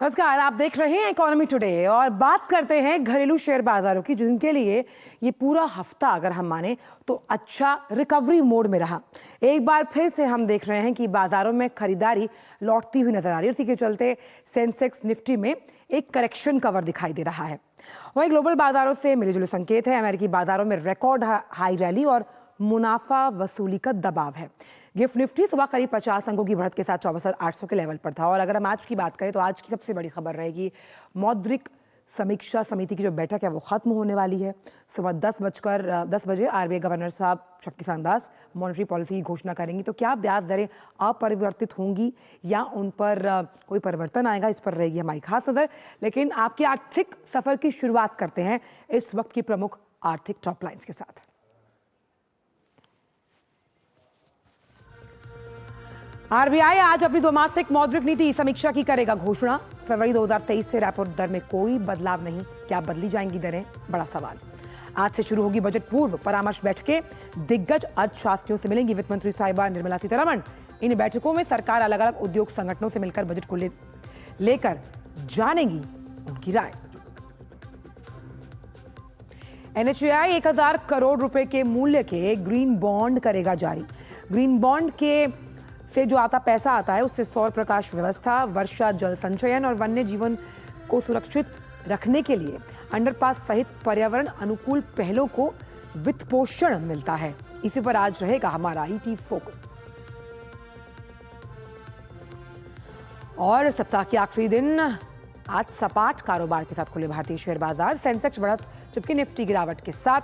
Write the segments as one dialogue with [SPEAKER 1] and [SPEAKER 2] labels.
[SPEAKER 1] नमस्कार, आप देख रहे हैं इकोनॉमी टुडे और बात करते हैं घरेलू शेयर बाजारों की, जिनके लिए ये पूरा हफ्ता अगर हम माने तो अच्छा रिकवरी मोड में रहा। एक बार फिर से हम देख रहे हैं कि बाजारों में खरीदारी लौटती हुई नजर आ रही है। इसी के चलते सेंसेक्स निफ्टी में एक करेक्शन कवर दिखाई दे रहा है। वहीं ग्लोबल बाजारों से मिले जुले संकेत है। अमेरिकी बाजारों में रिकॉर्ड हाई रैली और मुनाफा वसूली का दबाव है। गिफ्ट निफ्टी सुबह करीब 50 अंकों की बढ़त के साथ 24,800 के लेवल पर था। और अगर हम आज की बात करें तो आज की सबसे बड़ी खबर रहेगी मौद्रिक समीक्षा समिति की जो बैठक है वो खत्म होने वाली है। सुबह 10 बजे आरबीआई गवर्नर साहब शक्तिकांत दास मॉनेटरी पॉलिसी की घोषणा करेंगी। तो क्या ब्याज दरें अपरिवर्तित होंगी या उन पर कोई परिवर्तन आएगा, इस पर रहेगी हमारी खास नजर। लेकिन आपके आर्थिक सफर की शुरुआत करते हैं इस वक्त की प्रमुख आर्थिक टॉप लाइन्स के साथ। आरबीआई आज अपनी द्विमासिक मौद्रिक नीति समीक्षा की करेगा घोषणा। फरवरी 2023 से रेपो दर में कोई बदलाव नहीं। क्या बदली जाएंगी दरें, बड़ा सवाल। आज से शुरू होगी बजट पूर्व परामर्श बैठकें। दिग्गज अर्थशास्त्रियों से मिलेंगी वित्त मंत्री साहिबा निर्मला सीतारमण। इन बैठकों में सरकार अलग अलग उद्योग संगठनों से मिलकर बजट को लेकर जानेगी उनकी राय। एनएचएआई 1000 करोड़ रुपए के मूल्य के ग्रीन बॉन्ड करेगा जारी। ग्रीन बॉन्ड के से जो पैसा आता है उससे सौर प्रकाश व्यवस्था, वर्षा जल संचयन और वन्य जीवन को सुरक्षित रखने के लिए अंडरपास सहित पर्यावरण अनुकूल पहलों को वित्त पोषण मिलता है। इसी पर आज रहेगा हमारा ईटी फोकस। और सप्ताह के आखिरी दिन आज सपाट कारोबार के साथ खुले भारतीय शेयर बाजार। सेंसेक्स बढ़त जबकि निफ्टी गिरावट के साथ।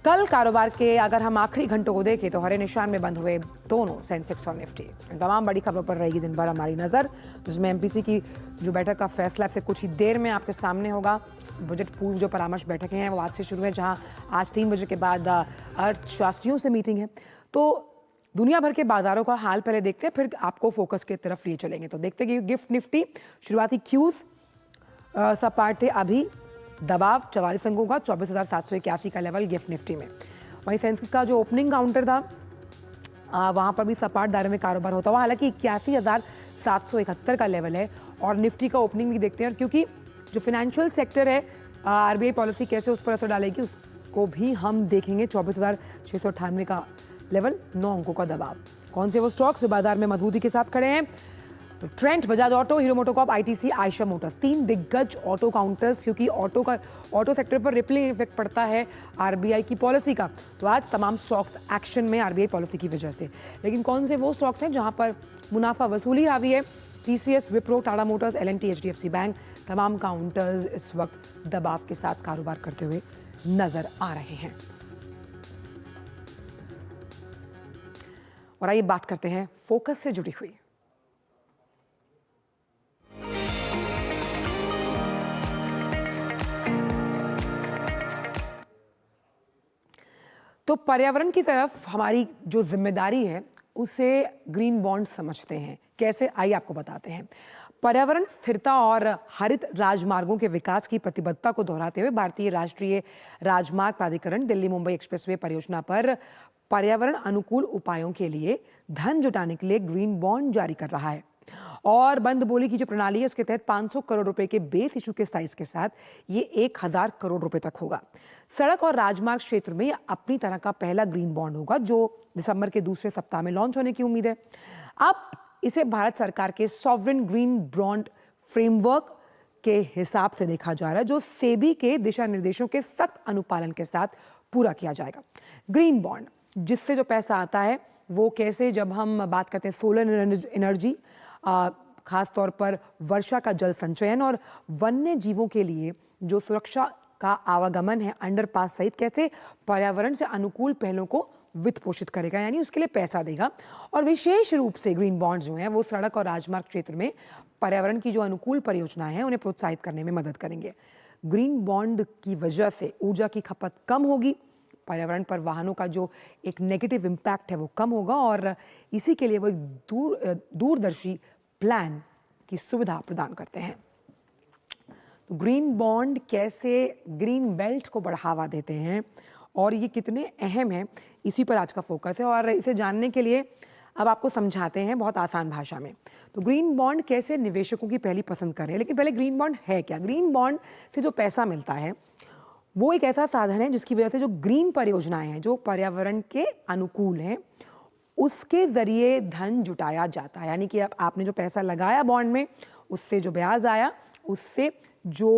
[SPEAKER 1] कल कारोबार के अगर हम आखिरी घंटों को देखें तो हरे निशान में बंद हुए दोनों सेंसेक्स और निफ्टी। तमाम बड़ी खबरों पर रहेगी दिन भर हमारी नजर, जिसमें एमपीसी की जो बैठक का फैसला से कुछ ही देर में आपके सामने होगा। बजट पूर्व जो परामर्श बैठकें हैं वो आज से शुरू है, जहां आज 3 बजे के बाद अर्थशास्त्रियों से मीटिंग है। तो दुनिया भर के बाजारों का हाल पहले देखते हैं, फिर आपको फोकस की तरफ लिए चलेंगे। तो देखते हैं कि गिफ्ट निफ्टी शुरुआती क्यूज सपाट थे। अभी दबाव 44 अंकों का 24,781 का लेवल गिफ्ट निफ्टी में। वहीं सेंसेक्स का जो ओपनिंग काउंटर था वहां पर भी सपाट दायरे में कारोबार होता हुआ, हालांकि 81,771 का लेवल है। और निफ्टी का ओपनिंग भी देखते हैं, और क्योंकि जो फाइनेंशियल सेक्टर है आरबीआई पॉलिसी कैसे उस पर असर डालेगी उसको भी हम देखेंगे। 24,698 का लेवल, 9 अंकों का दबाव। कौन से वो स्टॉक्स जो बाजार में मजबूती के साथ खड़े हैं? तो Trent, Bajaj auto, hero MotoCorp, ITC, Ayesha Motors, 3 दिग्गज ऑटो काउंटर्स। क्योंकि ऑटो सेक्टर पर रिपलिंग इफेक्ट पड़ता है आरबीआई की पॉलिसी का, तो आज तमाम स्टॉक्स एक्शन में आरबीआई पॉलिसी की वजह से। लेकिन कौन से वो स्टॉक्स हैं जहां पर मुनाफा वसूली हावी है? TCS, Wipro, Tata motors, LNT, HDFC bank, तमाम काउंटर्स इस वक्त दबाव के साथ कारोबार करते हुए नजर आ रहे हैं। और आइए बात करते हैं फोकस से जुड़ी हुई। तो पर्यावरण की तरफ हमारी जो जिम्मेदारी है उसे ग्रीन बॉन्ड समझते हैं। कैसे, आइए आपको बताते हैं। पर्यावरण स्थिरता और हरित राजमार्गों के विकास की प्रतिबद्धता को दोहराते हुए भारतीय राष्ट्रीय राजमार्ग प्राधिकरण दिल्ली मुंबई एक्सप्रेसवे परियोजना पर पर्यावरण अनुकूल उपायों के लिए धन जुटाने के लिए ग्रीन बॉन्ड जारी कर रहा है। और बंद बोली की जो प्रणाली है उसके तहत 500 करोड़ रुपए के बेस इशू के साइज के साथ ये 1000 करोड़ रुपए तक होगा। सड़क और राजमार्ग क्षेत्र में अपनी तरह का पहला ग्रीन बॉन्ड होगा, जो दिसंबर के दूसरे सप्ताह में लॉन्च होने की उम्मीद है। अब इसे भारत सरकार के सॉवरेन ग्रीन बॉन्ड फ्रेमवर्क के हिसाब से देखा जा रहा है, जो सेबी के दिशा निर्देशों के सख्त अनुपालन के साथ पूरा किया जाएगा। ग्रीन बॉन्ड जिससे जो पैसा आता है वो कैसे, जब हम बात करते हैं सोलर एनर्जी, खास तौर पर वर्षा का जल संचयन और वन्य जीवों के लिए जो सुरक्षा का आवागमन है, अंडरपास सहित कैसे पर्यावरण से अनुकूल पहलों को वित्त पोषित करेगा, यानी उसके लिए पैसा देगा। और विशेष रूप से ग्रीन बॉन्ड जो हैं वो सड़क और राजमार्ग क्षेत्र में पर्यावरण की जो अनुकूल परियोजनाएं हैं उन्हें प्रोत्साहित करने में मदद करेंगे। ग्रीन बॉन्ड की वजह से ऊर्जा की खपत कम होगी, पर्यावरण पर वाहनों का जो एक नेगेटिव इम्पैक्ट है वो कम होगा, और इसी के लिए वो एक दूरदर्शी प्लान की सुविधा प्रदान करते हैं। तो ग्रीन बॉन्ड कैसे ग्रीन बेल्ट को बढ़ावा देते हैं और ये कितने अहम हैं, इसी पर आज का फोकस है। और इसे जानने के लिए अब आपको समझाते हैं बहुत आसान भाषा में। तो ग्रीन बॉन्ड कैसे निवेशकों की पहली पसंद करें, लेकिन पहले ग्रीन बॉन्ड है क्या? ग्रीन बॉन्ड से जो पैसा मिलता है वो एक ऐसा साधन है जिसकी वजह से जो ग्रीन परियोजनाएं हैं, जो पर्यावरण के अनुकूल हैं, उसके ज़रिए धन जुटाया जाता है। यानी कि अब आपने जो पैसा लगाया बॉन्ड में, उससे जो ब्याज आया, उससे जो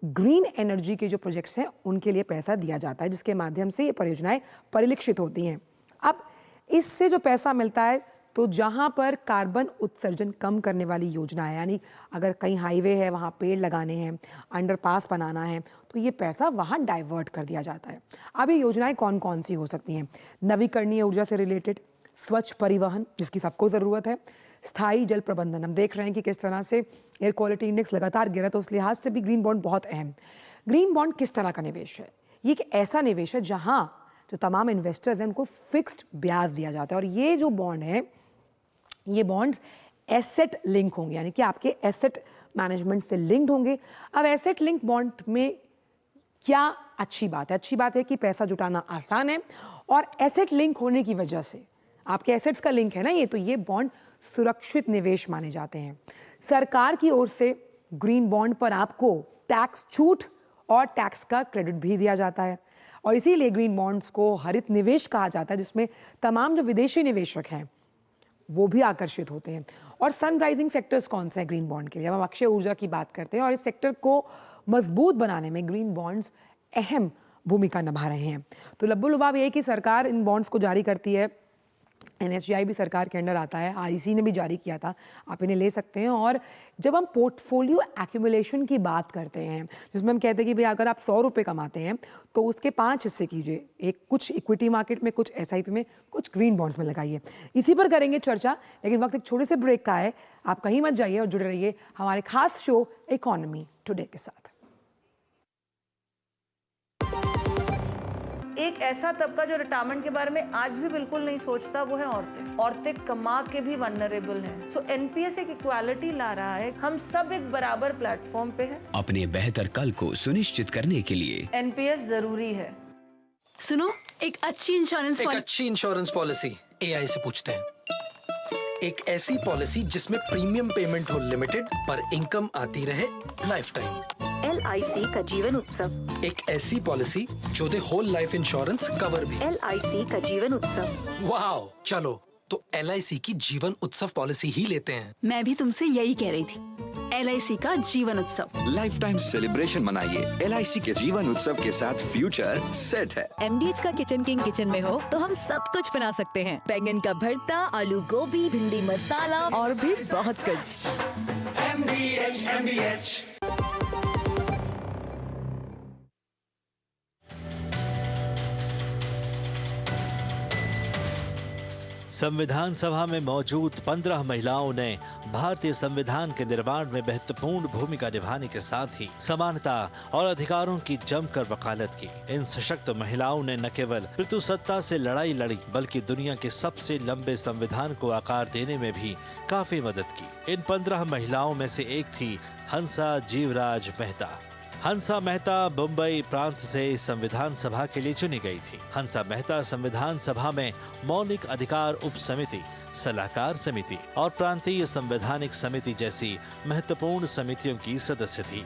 [SPEAKER 1] ग्रीन एनर्जी के जो प्रोजेक्ट्स हैं उनके लिए पैसा दिया जाता है, जिसके माध्यम से ये परियोजनाएं परिलक्षित होती हैं। अब इससे जो पैसा मिलता है, तो जहाँ पर कार्बन उत्सर्जन कम करने वाली योजना है, यानी अगर कहीं हाईवे है वहाँ पेड़ लगाने हैं, अंडरपास बनाना है, तो ये पैसा वहाँ डाइवर्ट कर दिया जाता है। अब ये योजनाएं कौन कौन सी हो सकती हैं? नवीकरणीय ऊर्जा से रिलेटेड, स्वच्छ परिवहन जिसकी सबको ज़रूरत है, स्थायी जल प्रबंधन। हम देख रहे हैं कि किस तरह से एयर क्वालिटी इंडेक्स लगातार गिरा, तो उस लिहाज से भी ग्रीन बॉन्ड बहुत अहम। ग्रीन बॉन्ड किस तरह का निवेश है? ये एक ऐसा निवेश है जहाँ जो तमाम इन्वेस्टर्स हैं उनको फिक्स्ड ब्याज दिया जाता है, और ये जो बॉन्ड है, ये बॉन्ड्स एसेट लिंक होंगे, यानी कि आपके एसेट मैनेजमेंट से लिंक्ड होंगे। अब एसेट लिंक बॉन्ड में क्या अच्छी बात है? अच्छी बात है कि पैसा जुटाना आसान है, और एसेट लिंक होने की वजह से आपके एसेट्स का लिंक है ना ये, तो ये बॉन्ड सुरक्षित निवेश माने जाते हैं। सरकार की ओर से ग्रीन बॉन्ड पर आपको टैक्स छूट और टैक्स का क्रेडिट भी दिया जाता है, और इसीलिए ग्रीन बॉन्ड्स को हरित निवेश कहा जाता है, जिसमें तमाम जो विदेशी निवेशक हैं वो भी आकर्षित होते हैं। और सनराइजिंग सेक्टर्स कौन से हैं ग्रीन बॉन्ड के लिए? हम अक्षय ऊर्जा की बात करते हैं, और इस सेक्टर को मजबूत बनाने में ग्रीन बॉन्ड्स अहम भूमिका निभा रहे हैं। तो लब्बो लुबाब ये है कि सरकार इन बॉन्ड्स को जारी करती है, NHAI भी सरकार के अंडर आता है, REC ने भी जारी किया था, आप इन्हें ले सकते हैं। और जब हम पोर्टफोलियो एक्यूमुलेशन की बात करते हैं, जिसमें हम कहते हैं कि भाई अगर आप 100 रुपये कमाते हैं तो उसके 5 हिस्से कीजिए, एक कुछ इक्विटी मार्केट में, कुछ SIP में, कुछ ग्रीन बॉन्ड्स में लगाइए। इसी पर करेंगे चर्चा, लेकिन वक्त एक छोटे से ब्रेक का है। आप कहीं मत जाइए और जुड़े रहिए हमारे खास शो इकोनॉमी टुडे के साथ।
[SPEAKER 2] एक ऐसा तबका जो रिटायरमेंट के बारे में आज भी बिल्कुल नहीं सोचता, वो है औरतें। औरतें कमा के भी वनरेबल हैं। सो NPS एक इक्वालिटी ला रहा है, हम सब एक बराबर प्लेटफॉर्म पे हैं।
[SPEAKER 3] अपने बेहतर कल को सुनिश्चित करने के लिए
[SPEAKER 2] NPS जरूरी है।
[SPEAKER 4] सुनो, एक अच्छी इंश्योरेंस
[SPEAKER 5] पॉलिसी AI से पूछते हैं। एक ऐसी पॉलिसी जिसमें प्रीमियम पेमेंट हो लिमिटेड, पर इनकम आती रहे लाइफ टाइम।
[SPEAKER 6] LIC का जीवन उत्सव।
[SPEAKER 5] एक ऐसी पॉलिसी जो दे होल लाइफ इंश्योरेंस कवर भी।
[SPEAKER 6] LIC का जीवन उत्सव।
[SPEAKER 5] वाओ, चलो तो LIC की जीवन उत्सव पॉलिसी ही लेते हैं।
[SPEAKER 4] मैं भी तुमसे यही कह रही थी, LIC का जीवन उत्सव।
[SPEAKER 7] लाइफ टाइम सेलिब्रेशन मनाइए LIC के जीवन उत्सव के साथ। फ्यूचर सेट है।
[SPEAKER 8] MDH का किचन किंग किचन में हो तो हम सब कुछ बना सकते हैं। बैंगन का भरता, आलू गोभी, भिंडी मसाला और भी बहुत कुछ।
[SPEAKER 5] MDH।
[SPEAKER 9] संविधान सभा में मौजूद 15 महिलाओं ने भारतीय संविधान के निर्माण में महत्वपूर्ण भूमिका निभाने के साथ ही समानता और अधिकारों की जमकर वकालत की। इन सशक्त महिलाओं ने न केवल पितृसत्ता से लड़ाई लड़ी, बल्कि दुनिया के सबसे लंबे संविधान को आकार देने में भी काफी मदद की। इन 15 महिलाओं में से एक थी हंसा जीवराज मेहता। हंसा मेहता मुंबई प्रांत से संविधान सभा के लिए चुनी गई थी। हंसा मेहता संविधान सभा में मौलिक अधिकार उप समिति, सलाहकार समिति और प्रांतीय संवैधानिक समिति जैसी महत्वपूर्ण समितियों की सदस्य थी।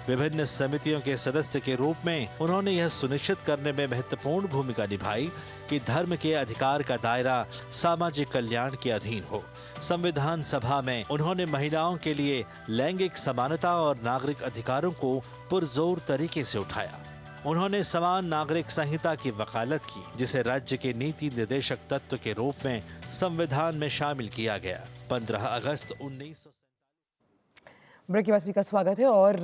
[SPEAKER 9] विभिन्न समितियों के सदस्य के रूप में उन्होंने यह सुनिश्चित करने में महत्वपूर्ण भूमिका निभाई कि धर्म के अधिकार का दायरा सामाजिक कल्याण के अधीन हो। संविधान सभा में उन्होंने महिलाओं के लिए लैंगिक समानता और नागरिक अधिकारों को पुरजोर तरीके से उठाया। उन्होंने समान नागरिक संहिता की वकालत की, जिसे राज्य के नीति निर्देशक तत्व के रूप में संविधान में शामिल किया गया। 15 अगस्त 1947।
[SPEAKER 1] ब्रेक के बाद का स्वागत है, और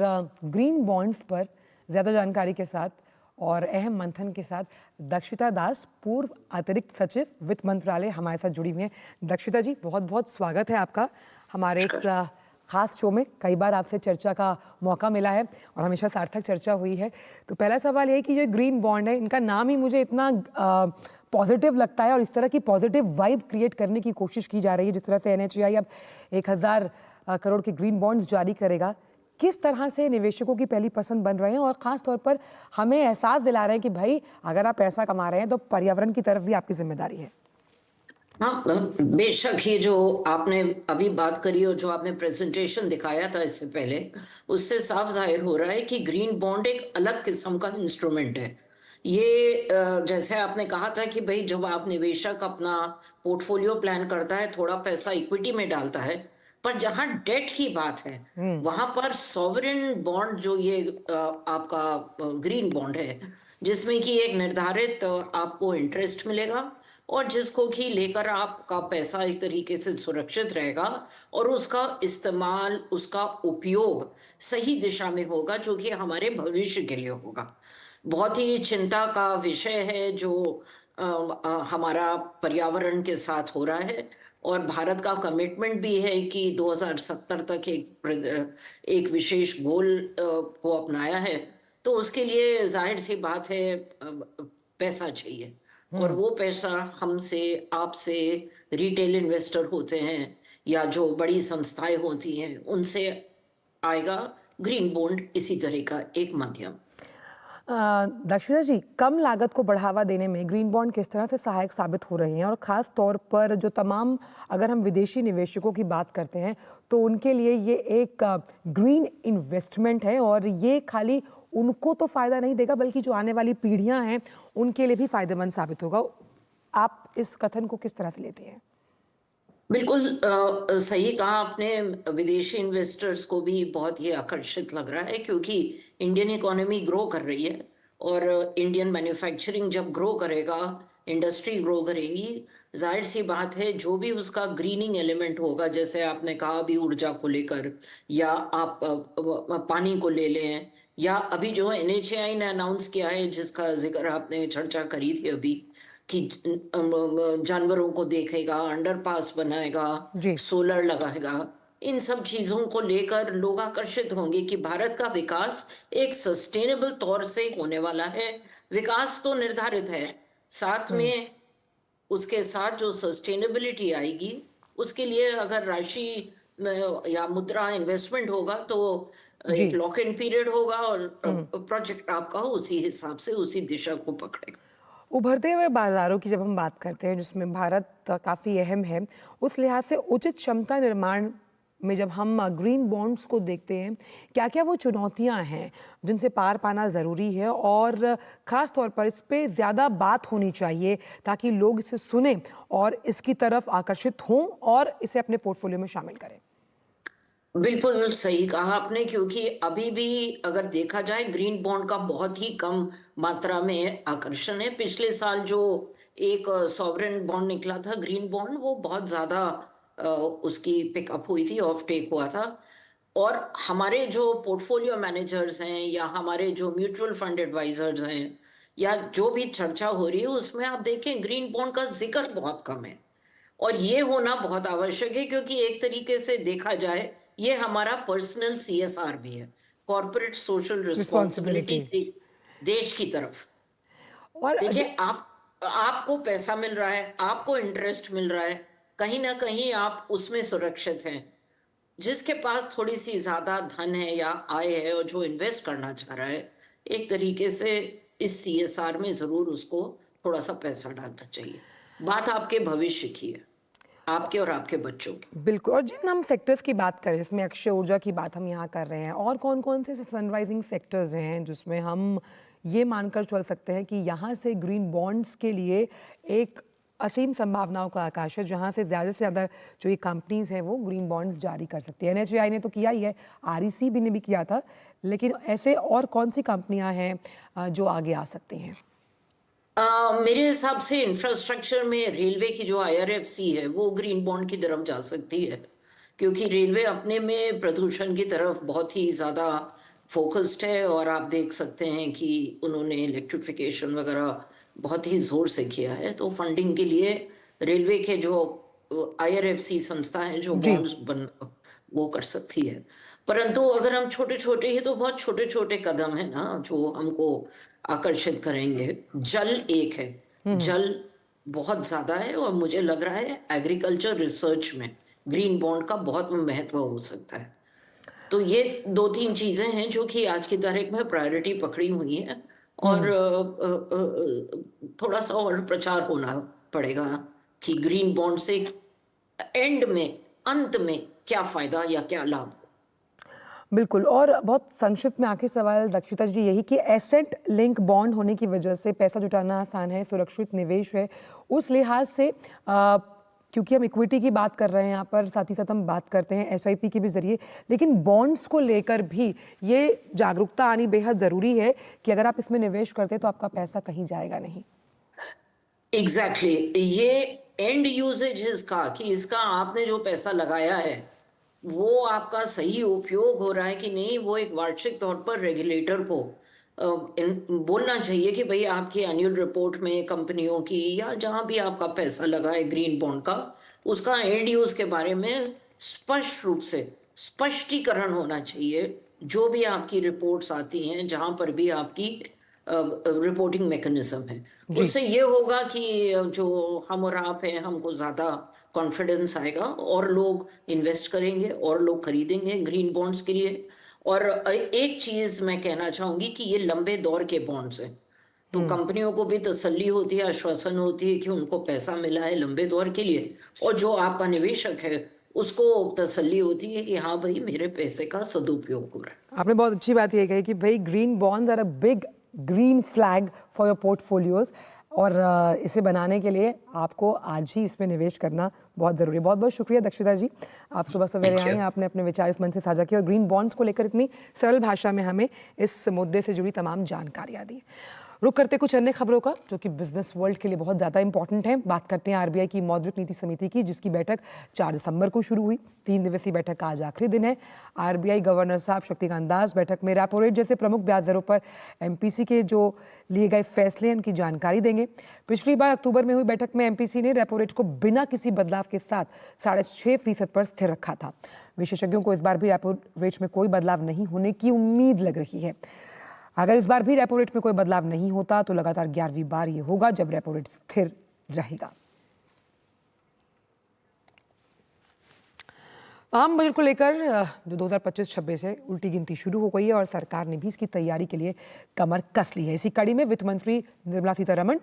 [SPEAKER 1] ग्रीन बॉन्ड्स पर ज़्यादा जानकारी के साथ और अहम मंथन के साथ दक्षिता दास, पूर्व अतिरिक्त सचिव वित्त मंत्रालय, हमारे साथ जुड़ी हुई हैं। दक्षिता जी, बहुत बहुत स्वागत है आपका हमारे इस खास शो में। कई बार आपसे चर्चा का मौका मिला है और हमेशा सार्थक चर्चा हुई है। तो पहला सवाल ये है कि जो ग्रीन बॉन्ड है, इनका नाम ही मुझे इतना पॉजिटिव लगता है, और इस तरह की पॉजिटिव वाइब क्रिएट करने की कोशिश की जा रही है। जिस तरह से NHAI अब 1000 करोड़ के ग्रीन बॉन्ड्स जारी करेगा, किस तरह से निवेशकों की पहली पसंद बन रहे हैं, और ख़ास तौर पर हमें एहसास दिला रहे हैं कि भाई अगर आप पैसा कमा रहे हैं तो पर्यावरण की तरफ भी आपकी जिम्मेदारी है।
[SPEAKER 10] हाँ, बेशक ये जो आपने अभी बात करी और जो आपने प्रेजेंटेशन दिखाया था इससे पहले, उससे साफ जाहिर हो रहा है कि ग्रीन बॉन्ड एक अलग किस्म का इंस्ट्रूमेंट है। ये जैसे आपने कहा था कि भाई जब आप निवेशक अपना पोर्टफोलियो प्लान करता है, थोड़ा पैसा इक्विटी में डालता है, पर जहां डेट की बात है वहां पर सॉवरेन बॉन्ड जो ये आपका ग्रीन बॉन्ड है, जिसमें कि एक निर्धारित आपको इंटरेस्ट मिलेगा और जिसको कि लेकर आपका पैसा एक तरीके से सुरक्षित रहेगा और उसका इस्तेमाल, उसका उपयोग सही दिशा में होगा, जो कि हमारे भविष्य के लिए होगा। बहुत ही चिंता का विषय है जो हमारा पर्यावरण के साथ हो रहा है, और भारत का कमिटमेंट भी है कि 2070 तक एक विशेष गोल को अपनाया है। तो उसके लिए जाहिर सी बात है पैसा चाहिए, और वो पैसा हमसे, आपसे, रिटेल इन्वेस्टर होते हैं या जो बड़ी संस्थाएं होती हैं, उनसे आएगा। ग्रीन बॉन्ड इसी तरह का एक माध्यम।
[SPEAKER 1] दक्षिता जी, कम लागत को बढ़ावा देने में ग्रीन बॉन्ड किस तरह से सहायक साबित हो रहे हैं, और ख़ास तौर पर जो तमाम, अगर हम विदेशी निवेशकों की बात करते हैं तो उनके लिए ये एक ग्रीन इन्वेस्टमेंट है, और ये खाली उनको तो फ़ायदा नहीं देगा बल्कि जो आने वाली पीढ़ियां हैं उनके लिए भी फ़ायदेमंद साबित होगा। आप इस कथन को किस तरह से लेते हैं?
[SPEAKER 10] बिल्कुल सही कहा आपने। विदेशी इन्वेस्टर्स को भी बहुत ही आकर्षित लग रहा है, क्योंकि इंडियन इकोनॉमी ग्रो कर रही है, और इंडियन मैन्युफैक्चरिंग जब ग्रो करेगा, इंडस्ट्री ग्रो करेगी, जाहिर सी बात है जो भी उसका ग्रीनिंग एलिमेंट होगा, जैसे आपने कहा अभी ऊर्जा को लेकर, या आप पानी को ले लें, या अभी जो NHAI ने अनाउंस किया है, जिसका जिक्र आपने चर्चा करी थी अभी, कि जानवरों को देखेगा, अंडरपास बनाएगा, सोलर लगाएगा, इन सब चीजों को लेकर लोग आकर्षित होंगे कि भारत का विकास एक सस्टेनेबल तौर से होने वाला है। विकास तो निर्धारित है, साथ में उसके साथ जो सस्टेनेबिलिटी आएगी, उसके लिए अगर राशि या मुद्रा इन्वेस्टमेंट होगा तो एक लॉक इन पीरियड होगा, और प्रोजेक्ट आपका उसी हिसाब से उसी दिशा को पकड़ेगा।
[SPEAKER 1] उभरते हुए बाजारों की जब हम बात करते हैं, जिसमें भारत काफ़ी अहम है, उस लिहाज से उचित क्षमता निर्माण में जब हम ग्रीन बॉन्ड्स को देखते हैं, क्या क्या वो चुनौतियां हैं जिनसे पार पाना ज़रूरी है, और ख़ास तौर पर इस पे ज़्यादा बात होनी चाहिए ताकि लोग इसे सुने और इसकी तरफ आकर्षित हों और इसे अपने पोर्टफोलियो में शामिल करें?
[SPEAKER 10] बिल्कुल सही कहा आपने, क्योंकि अभी भी अगर देखा जाए ग्रीन बॉन्ड का बहुत ही कम मात्रा में आकर्षण है। पिछले साल जो एक सॉवरेन बॉन्ड निकला था, ग्रीन बॉन्ड, वो बहुत ज्यादा उसकी पिकअप हुई थी, ऑफ टेक हुआ था। और हमारे जो पोर्टफोलियो मैनेजर्स हैं या हमारे जो म्यूचुअल फंड एडवाइजर्स हैं, या जो भी चर्चा हो रही है, उसमें आप देखें ग्रीन बॉन्ड का जिक्र बहुत कम है, और ये होना बहुत आवश्यक है, क्योंकि एक तरीके से देखा जाए ये हमारा पर्सनल CSR भी है, कॉर्पोरेट सोशल रिस्पॉन्सिबिलिटी देश की तरफ। और देखिए, आपको पैसा मिल रहा है, आपको इंटरेस्ट मिल रहा है, कहीं ना कहीं आप उसमें सुरक्षित हैं। जिसके पास थोड़ी सी ज्यादा धन है या आय है और जो इन्वेस्ट करना चाह रहा है, एक तरीके से इस CSR में जरूर उसको थोड़ा सा पैसा डालना चाहिए। बात आपके भविष्य की है, आपके और आपके बच्चों की।
[SPEAKER 1] बिल्कुल। और जिन हम सेक्टर्स की बात करें, जिसमें अक्षय ऊर्जा की बात हम यहाँ कर रहे हैं, और कौन कौन से सनराइजिंग सेक्टर्स हैं जिसमें हम ये मानकर चल सकते हैं कि यहाँ से ग्रीन बॉन्ड्स के लिए एक असीम संभावनाओं का आकाश है, जहाँ से ज़्यादा जो ये कंपनीज हैं वो ग्रीन बॉन्ड्स जारी कर सकती है? NHAI ने तो किया ही है, REC भी ने भी किया था, लेकिन ऐसे और कौन सी कंपनियाँ हैं जो आगे आ सकती हैं?
[SPEAKER 10] मेरे हिसाब से इंफ्रास्ट्रक्चर में रेलवे की जो IRFC है वो ग्रीन बॉन्ड की तरफ जा सकती है, क्योंकि रेलवे अपने में प्रदूषण की तरफ बहुत ही ज़्यादा फोकस्ड है, और आप देख सकते हैं कि उन्होंने इलेक्ट्रिफिकेशन वगैरह बहुत ही जोर से किया है। तो फंडिंग के लिए रेलवे के जो IRFC संस्था है जो बॉन्ड्स वो कर सकती है। परंतु अगर हम छोटे छोटे ही, तो बहुत छोटे छोटे कदम है ना जो हमको आकर्षित करेंगे। जल एक है, जल बहुत ज्यादा है, और मुझे लग रहा है एग्रीकल्चर रिसर्च में ग्रीन बॉन्ड का बहुत महत्व हो सकता है। तो ये 2-3 चीजें हैं जो कि आज की तारीख में प्रायोरिटी पकड़ी हुई है, और थोड़ा सा और प्रचार होना पड़ेगा कि ग्रीन बॉन्ड से एंड में, अंत में क्या फायदा या क्या लाभ।
[SPEAKER 1] बिल्कुल। और बहुत संक्षिप्त में आखिरी सवाल दक्षिता जी यही कि एसेट लिंक बॉन्ड होने की वजह से पैसा जुटाना आसान है, सुरक्षित निवेश है, उस लिहाज से क्योंकि हम इक्विटी की बात कर रहे हैं यहाँ पर, साथ ही साथ हम बात करते हैं एसआईपी के भी जरिए, लेकिन बॉन्ड्स को लेकर भी ये जागरूकता आनी बेहद ज़रूरी है कि अगर आप इसमें निवेश करते हैं तो आपका पैसा कहीं जाएगा नहीं।
[SPEAKER 10] एग्जैक्टली ये एंड यूजेज इसका, कि इसका आपने जो पैसा लगाया है वो आपका सही उपयोग हो रहा है कि नहीं, वो एक वार्षिक तौर पर रेगुलेटर को बोलना चाहिए कि भाई आपकी एनुअल रिपोर्ट में कंपनियों की या जहां भी आपका पैसा लगा है ग्रीन बॉन्ड का, उसका एंड यूज के बारे में स्पष्ट रूप से स्पष्टीकरण होना चाहिए। जो भी आपकी रिपोर्ट्स आती हैं, जहां पर भी आपकी रिपोर्टिंग मैकेनिज्म है, उससे ये होगा कि जो हम और आप हैं, हमको ज्यादा कॉन्फिडेंस आएगा और लोग इन्वेस्ट करेंगे और लोग खरीदेंगे ग्रीन बॉन्ड्स के लिए। और एक चीज मैं कहना चाहूंगी कि ये लंबे दौर के बॉन्ड्स हैं, तो कंपनियों को भी तसल्ली होती है, आश्वासन होती है कि उनको पैसा मिला है लंबे दौर के लिए, और जो आपका निवेशक है उसको तसल्ली होती है कि हाँ भाई मेरे पैसे का सदुपयोग हो रहा है।
[SPEAKER 1] आपने बहुत अच्छी बात ये कही कि भाई green bonds are a big green flag for your portfolios, और इसे बनाने के लिए आपको आज ही इसमें निवेश करना बहुत ज़रूरी है। बहुत बहुत शुक्रिया दक्षिता जी, आप सुबह सवेरे आए, आपने अपने विचार इस मन से साझा किए और ग्रीन बॉन्ड्स को लेकर इतनी सरल भाषा में हमें इस मुद्दे से जुड़ी तमाम जानकारियाँ दी। रुक करते कुछ अन्य खबरों का जो कि बिजनेस वर्ल्ड के लिए बहुत ज़्यादा इंपॉर्टेंट है। बात करते हैं आरबीआई की मौद्रिक नीति समिति की, जिसकी बैठक 4 दिसंबर को शुरू हुई। 3 दिवसीय बैठक का आज आखिरी दिन है। आरबीआई गवर्नर साहब शक्तिकांत दास बैठक में रेपो रेट जैसे प्रमुख ब्याज दरों पर एमपीसी के जो लिए गए फैसले हैं उनकी जानकारी देंगे। पिछली बार अक्टूबर में हुई बैठक में एमपीसी ने रेपो रेट को बिना किसी बदलाव के साथ 6.5% पर स्थिर रखा था। विशेषज्ञों को इस बार भी रेपो रेट में कोई बदलाव नहीं होने की उम्मीद लग रही है। अगर इस बार भी रेपो रेट में कोई बदलाव नहीं होता तो लगातार 11वीं बार ये होगा जब रेपो रेट स्थिर रहेगा। आम बजट को लेकर जो 2025-26 है उल्टी गिनती शुरू हो गई है और सरकार ने भी इसकी तैयारी के लिए कमर कस ली है। इसी कड़ी में वित्त मंत्री निर्मला सीतारमण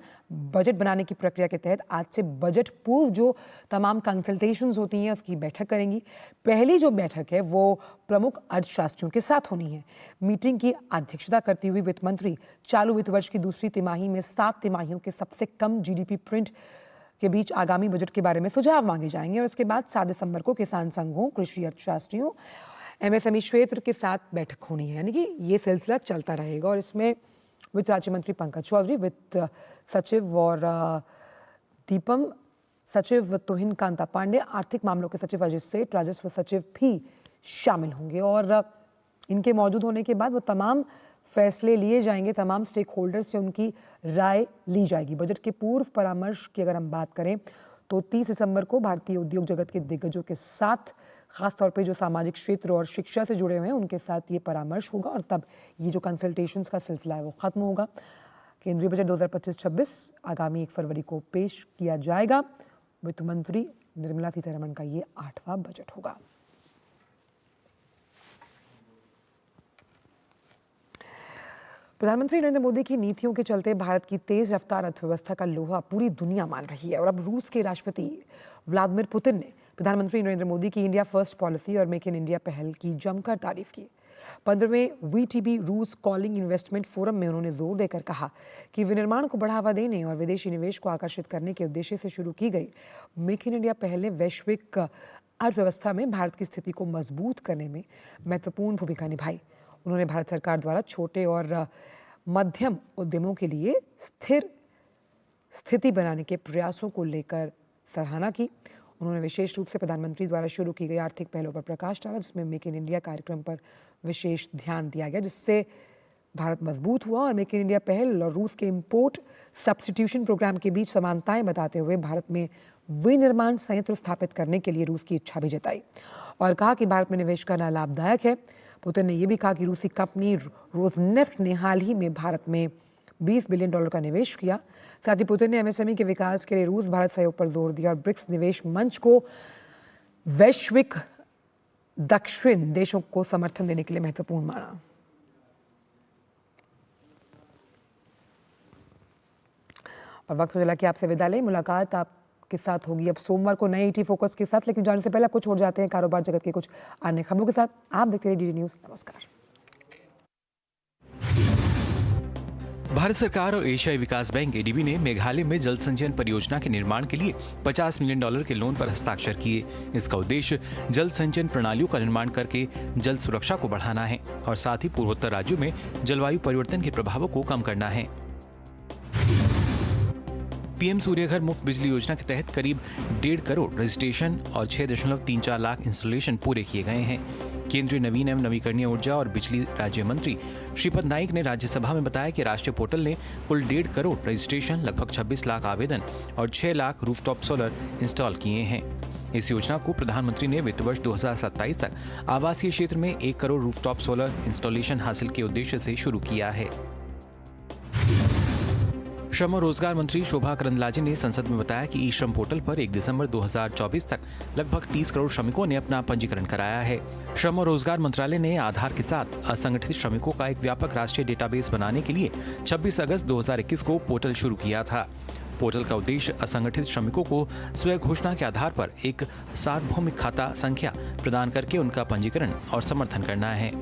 [SPEAKER 1] बजट बनाने की प्रक्रिया के तहत आज से बजट पूर्व जो तमाम कंसल्टेशंस होती हैं उसकी बैठक करेंगी। पहली जो बैठक है वो प्रमुख अर्थशास्त्रियों के साथ होनी है। मीटिंग की अध्यक्षता करती हुई वित्त मंत्री चालू वित्त वर्ष की दूसरी तिमाही में 7 तिमाहियों के सबसे कम जीडीपी प्रिंट के बीच आगामी बजट के बारे में सुझाव मांगे जाएंगे और उसके बाद 7 दिसंबर को किसान संघों, कृषि अर्थशास्त्रियों, एमएसएमई क्षेत्र के साथ बैठक होनी है। यानी कि ये सिलसिला चलता रहेगा और इसमें वित्त राज्य मंत्री पंकज चौधरी, वित्त सचिव और दीपम सचिव तुहिन कांता पांडे, आर्थिक मामलों के सचिव अजय सेठ, राजस्व सचिव भी शामिल होंगे और इनके मौजूद होने के बाद वो तमाम फैसले लिए जाएंगे, तमाम स्टेक होल्डर्स से उनकी राय ली जाएगी। बजट के पूर्व परामर्श की अगर हम बात करें तो 30 दिसंबर को भारतीय उद्योग जगत के दिग्गजों के साथ, खासतौर पे जो सामाजिक क्षेत्र और शिक्षा से जुड़े हुए हैं उनके साथ ये परामर्श होगा और तब ये जो कंसल्टेशंस का सिलसिला है वो खत्म होगा। केंद्रीय बजट 2025-26 आगामी 1 फरवरी को पेश किया जाएगा। वित्त मंत्री निर्मला सीतारमण का ये 8वां बजट होगा। प्रधानमंत्री नरेंद्र मोदी की नीतियों के चलते भारत की तेज रफ्तार अर्थव्यवस्था का लोहा पूरी दुनिया मान रही है और अब रूस के राष्ट्रपति व्लादिमीर पुतिन ने प्रधानमंत्री नरेंद्र मोदी की इंडिया फर्स्ट पॉलिसी और मेक इन इंडिया पहल की जमकर तारीफ की। 15वें वीटीबी रूस कॉलिंग इन्वेस्टमेंट फोरम में उन्होंने जोर देकर कहा कि विनिर्माण को बढ़ावा देने और विदेशी निवेश को आकर्षित करने के उद्देश्य से शुरू की गई मेक इन इंडिया पहल ने वैश्विक अर्थव्यवस्था में भारत की स्थिति को मजबूत करने में महत्वपूर्ण भूमिका निभाई। उन्होंने भारत सरकार द्वारा छोटे और मध्यम उद्यमों के लिए स्थिर स्थिति बनाने के प्रयासों को लेकर सराहना की। उन्होंने विशेष रूप से प्रधानमंत्री द्वारा शुरू की गई आर्थिक पहलों पर प्रकाश डाला, जिसमें मेक इन इंडिया कार्यक्रम पर विशेष ध्यान दिया गया, जिससे भारत मजबूत हुआ और मेक इन इंडिया पहल और रूस के इम्पोर्ट सब्स्टिट्यूशन प्रोग्राम के बीच समानताएं बताते हुए भारत में विनिर्माण संयंत्र स्थापित करने के लिए रूस की इच्छा भी जताई और कहा कि भारत में निवेश करना लाभदायक है। पुतिन ने यह भी कहा कि रूसी कंपनी रोजनेफ्ट ने हाल ही में भारत में $20 बिलियन का निवेश किया। साथ ही पुतिन ने एमएसएमई के विकास के लिए रूस भारत सहयोग पर जोर दिया और ब्रिक्स निवेश मंच को वैश्विक दक्षिण देशों को समर्थन देने के लिए महत्वपूर्ण माना। और वक्त हो चला कि आपसे विदा लें। मुलाकात आप के साथ होगी अब सोमवार को नए ईटी फोकस के साथ। लेकिन जाने से पहले आपको छोड़ जाते हैं कारोबार जगत के कुछ अन्य खबरों के साथ। आप देखते रहिए डीडी न्यूज़। नमस्कार।
[SPEAKER 11] भारत सरकार और एशियाई विकास बैंक एडीबी ने मेघालय में जल संचयन परियोजना के निर्माण के लिए $50 मिलियन के लोन पर हस्ताक्षर किए। इसका उद्देश्य जल संचयन प्रणालियों का निर्माण करके जल सुरक्षा को बढ़ाना है और साथ ही पूर्वोत्तर राज्यों में जलवायु परिवर्तन के प्रभावों को कम करना है। पीएम सूर्यघर मुफ्त बिजली योजना के तहत करीब 1.5 करोड़ रजिस्ट्रेशन और 6.34 लाख इंस्टॉलेशन पूरे किए गए हैं। केंद्रीय नवीन एवं नवीकरणीय ऊर्जा और बिजली राज्य मंत्री श्रीपद नाइक ने राज्यसभा में बताया कि राष्ट्रीय पोर्टल ने कुल 1.5 करोड़ रजिस्ट्रेशन, लगभग 26 लाख आवेदन और 6 लाख रूफटॉप सोलर इंस्टॉल किए हैं। इस योजना को प्रधानमंत्री ने वित्त वर्ष 2027 तक आवासीय क्षेत्र में 1 करोड़ रूफटॉप सोलर इंस्टॉलेशन हासिल के उद्देश्य से शुरू किया है। श्रम और रोजगार मंत्री शोभा करंदलाजे ने संसद में बताया कि ई श्रम पोर्टल पर 1 दिसंबर 2024 तक लगभग 30 करोड़ श्रमिकों ने अपना पंजीकरण कराया है। श्रम और रोजगार मंत्रालय ने आधार के साथ असंगठित श्रमिकों का एक व्यापक राष्ट्रीय डेटाबेस बनाने के लिए 26 अगस्त 2021 को पोर्टल शुरू किया था। पोर्टल का उद्देश्य असंगठित श्रमिकों को स्वयं घोषणा के आधार पर एक सार्वभौमिक खाता संख्या प्रदान करके उनका पंजीकरण और समर्थन करना है।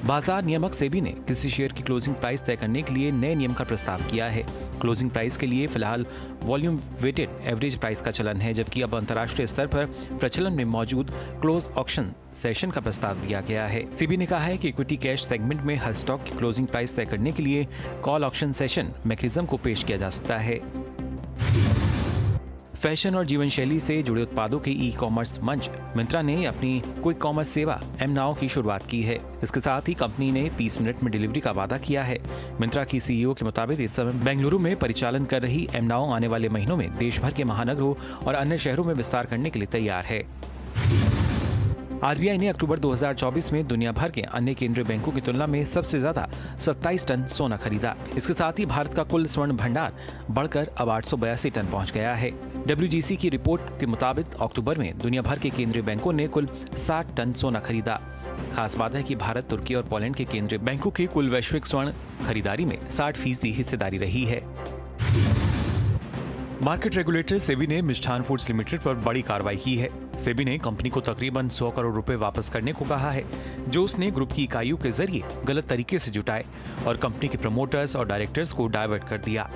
[SPEAKER 11] बाजार नियामक सेबी ने किसी शेयर की क्लोजिंग प्राइस तय करने के लिए नए नियम का प्रस्ताव किया है। क्लोजिंग प्राइस के लिए फिलहाल वॉल्यूम वेटेड एवरेज प्राइस का चलन है, जबकि अब अंतर्राष्ट्रीय स्तर पर प्रचलन में मौजूद क्लोज ऑक्शन सेशन का प्रस्ताव दिया गया है। सेबी ने कहा है कि इक्विटी कैश सेगमेंट में हर स्टॉक की क्लोजिंग प्राइस तय करने के लिए कॉल ऑक्शन सेशन मैकेनिज्म को पेश किया जा सकता है। फैशन और जीवन शैली से जुड़े उत्पादों के ई कॉमर्स मंच मिंत्रा ने अपनी क्विक कॉमर्स सेवा एम नाउ की शुरुआत की है। इसके साथ ही कंपनी ने 30 मिनट में डिलीवरी का वादा किया है। मिंत्रा की सीईओ के मुताबिक इस समय बेंगलुरु में परिचालन कर रही एम नाउ आने वाले महीनों में देश भर के महानगरों और अन्य शहरों में विस्तार करने के लिए तैयार है। आरबीआई ने अक्टूबर 2024 में दुनिया भर के अन्य केंद्रीय बैंकों की तुलना में सबसे ज्यादा 27 टन सोना खरीदा। इसके साथ ही भारत का कुल स्वर्ण भंडार बढ़कर अब 882 टन पहुंच गया है। WGC की रिपोर्ट के मुताबिक अक्टूबर में दुनिया भर के केंद्रीय बैंकों ने कुल 60 टन सोना खरीदा। खास बात है कि भारत, तुर्की और पोलैंड के केंद्रीय बैंकों की कुल वैश्विक स्वर्ण खरीदारी में 60% हिस्सेदारी रही है। मार्केट रेगुलेटर सेबी ने मिष्ठान फूड्स लिमिटेड पर बड़ी कार्रवाई की है। सेबी ने कंपनी को तकरीबन 100 करोड़ रुपए वापस करने को कहा है, जो उसने ग्रुप की इकाइयों के जरिए गलत तरीके से जुटाए और कंपनी के प्रमोटर्स और डायरेक्टर्स को डाइवर्ट कर दिया।